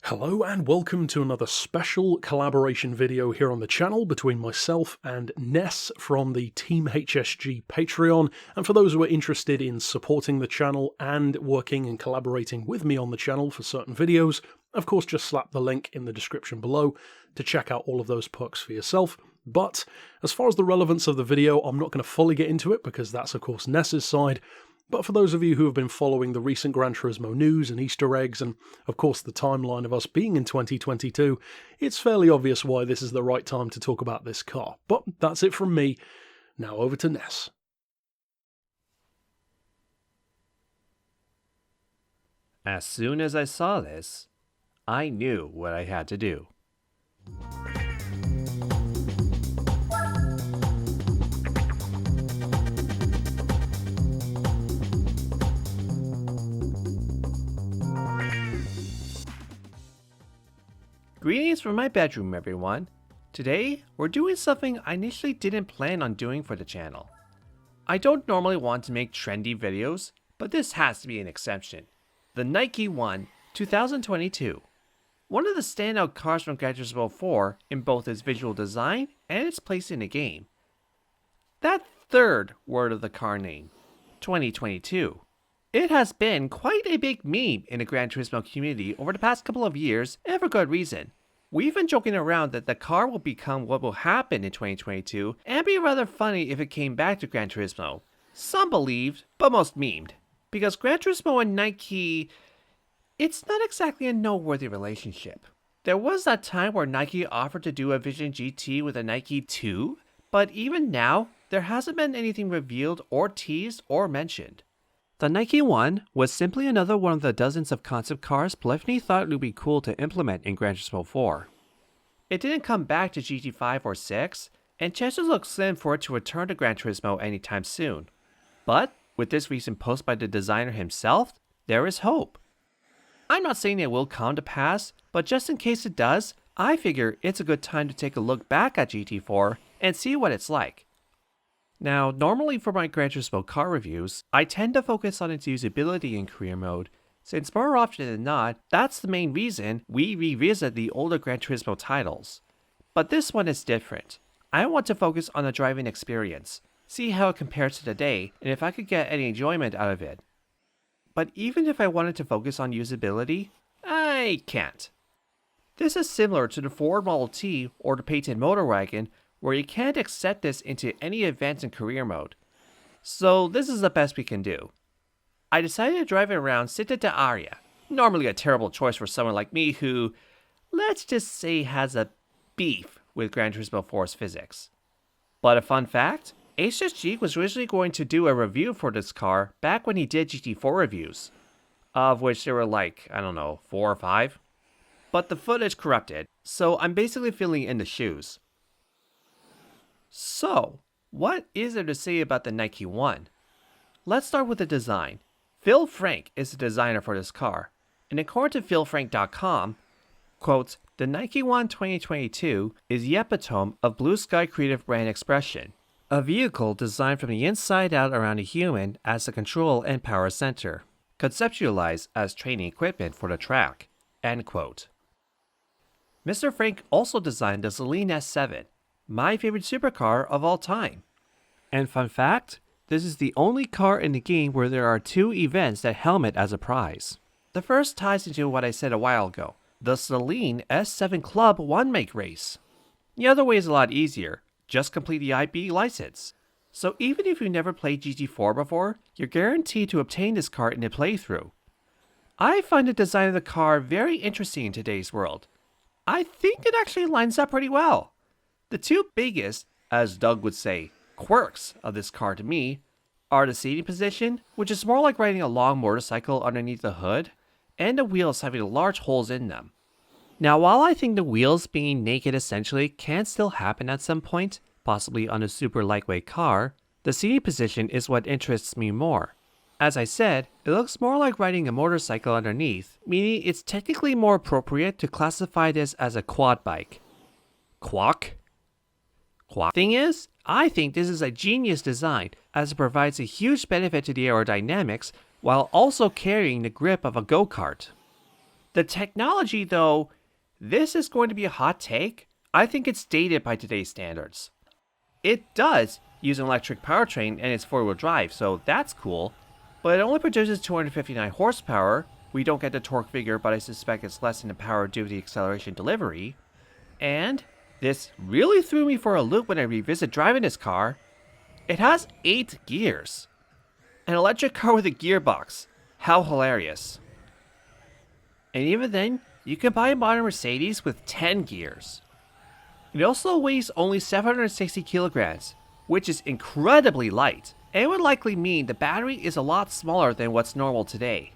Hello and welcome to another special collaboration video here on the channel between myself and Ness from the Team HSG Patreon. And for those who are interested in supporting the channel and working and collaborating with me on the channel for certain videos, of course just slap the link in the description below to check out all of those perks for yourself. But as far as the relevance of the video, I'm not going to fully get into it because that's of course Ness's side. But for those of you who have been following the recent Gran Turismo news and Easter eggs, and of course the timeline of us being in 2022, it's fairly obvious why this is the right time to talk about this car. But that's it from me. Now over to Ness. As soon as I saw this, I knew what I had to do. Greetings from my bedroom, everyone. Today, we're doing something I initially didn't plan on doing for the channel. I don't normally want to make trendy videos, but this has to be an exception. The Nike One 2022. One of the standout cars from Gran Turismo 4 in both its visual design and its place in the game. That third word of the car name, 2022. It has been quite a big meme in the Gran Turismo community over the past couple of years, and for good reason. We've been joking around that the car will become what will happen in 2022, and be rather funny if it came back to Gran Turismo. Some believed, but most memed. Because Gran Turismo and Nike, it's not exactly a noteworthy relationship. There was that time where Nike offered to do a Vision GT with a Nike 2, but even now, there hasn't been anything revealed or teased or mentioned. The Nike One was simply another one of the dozens of concept cars Polyphony thought it would be cool to implement in Gran Turismo 4. It didn't come back to GT5 or 6, and chances look slim for it to return to Gran Turismo anytime soon. But, with this recent post by the designer himself, there is hope. I'm not saying it will come to pass, but just in case it does, I figure it's a good time to take a look back at GT4 and see what it's like. Now, normally for my Gran Turismo car reviews, I tend to focus on its usability in career mode, since more often than not, that's the main reason we revisit the older Gran Turismo titles. But this one is different. I want to focus on the driving experience, see how it compares to today, and if I could get any enjoyment out of it. But even if I wanted to focus on usability, I can't. This is similar to the Ford Model T or the Peyton Motor Wagon, where you can't accept this into any events in career mode. So this is the best we can do. I decided to drive it around Città d'Aria, normally a terrible choice for someone like me who, let's just say, has a beef with Gran Turismo 4's physics. But a fun fact, HSG was originally going to do a review for this car back when he did GT4 reviews, of which there were like, 4 or 5. But the footage corrupted, so I'm basically filling in the shoes. So, what is there to say about the Nike One? Let's start with the design. Phil Frank is the designer for this car, and according to philfrank.com, quote, "The Nike One 2022 is the epitome of blue sky creative brand expression, a vehicle designed from the inside out around a human as the control and power center, conceptualized as training equipment for the track," end quote. Mr. Frank also designed the Celine S7, my favorite supercar of all time. And fun fact, this is the only car in the game where there are 2 events that helmet as a prize. The first ties into what I said a while ago, the Celine S7 Club 1-make race. The other way is a lot easier, just complete the IB license. So even if you never played GT4 before, you're guaranteed to obtain this car in a playthrough. I find the design of the car very interesting in today's world. I think it actually lines up pretty well. The 2 biggest, as Doug would say, quirks of this car to me are the seating position, which is more like riding a long motorcycle underneath the hood, and the wheels having large holes in them. Now, while I think the wheels being naked essentially can still happen at some point, possibly on a super lightweight car, the seating position is what interests me more. As I said, it looks more like riding a motorcycle underneath, meaning it's technically more appropriate to classify this as a quad bike. Quack? Thing is, I think this is a genius design as it provides a huge benefit to the aerodynamics while also carrying the grip of a go-kart. The technology, though, this is going to be a hot take. I think it's dated by today's standards. It does use an electric powertrain and it's four-wheel drive, so that's cool, but it only produces 259 horsepower. We don't get the torque figure, but I suspect it's less in the power due to the acceleration delivery. And this really threw me for a loop when I revisit driving this car. It has 8 gears. An electric car with a gearbox. How hilarious. And even then, you can buy a modern Mercedes with 10 gears. It also weighs only 760 kilograms, which is incredibly light, and would likely mean the battery is a lot smaller than what's normal today.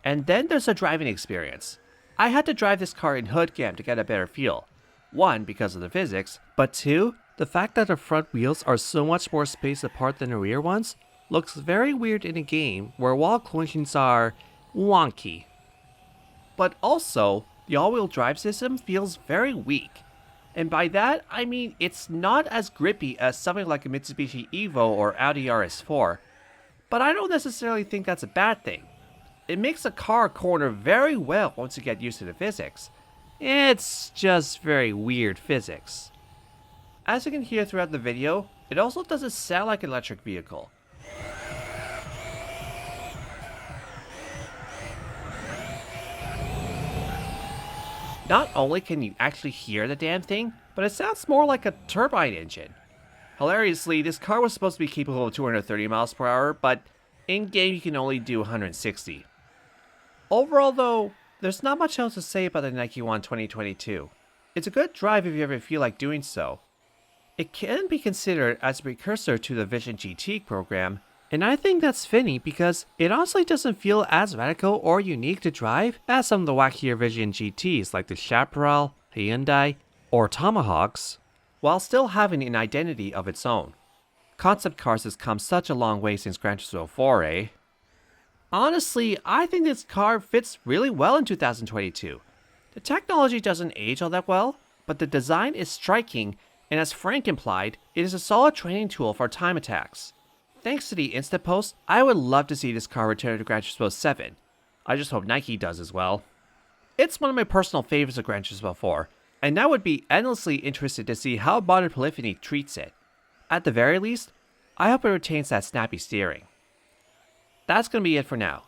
And then there's the driving experience. I had to drive this car in hood cam to get a better feel. 1, because of the physics, but 2, the fact that the front wheels are so much more spaced apart than the rear ones looks very weird in a game where wall collisions are wonky. But also, the all-wheel drive system feels very weak. And by that, I mean it's not as grippy as something like a Mitsubishi Evo or Audi RS4. But I don't necessarily think that's a bad thing. It makes a car corner very well once you get used to the physics. It's just very weird physics. As you can hear throughout the video, it also doesn't sound like an electric vehicle. Not only can you actually hear the damn thing, but it sounds more like a turbine engine. Hilariously, this car was supposed to be capable of 230 miles per hour, but in-game you can only do 160. Overall though, there's not much else to say about the Nike One 2022. It's a good drive if you ever feel like doing so. It can be considered as a precursor to the Vision GT program, and I think that's fitting because it honestly doesn't feel as radical or unique to drive as some of the wackier Vision GTs like the Chaparral, Hyundai, or Tomahawks, while still having an identity of its own. Concept cars has come such a long way since Gran Turismo 4, eh? Honestly, I think this car fits really well in 2022. The technology doesn't age all that well, but the design is striking, and as Frank implied, it is a solid training tool for time attacks. Thanks to the Insta post, I would love to see this car return to Gran Turismo 7. I just hope Nike does as well. It's one of my personal favorites of Gran Turismo 4, and I would be endlessly interested to see how modern Polyphony treats it. At the very least, I hope it retains that snappy steering. That's gonna be it for now.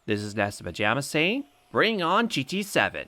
This is Nest Pajama saying, bring on GT7.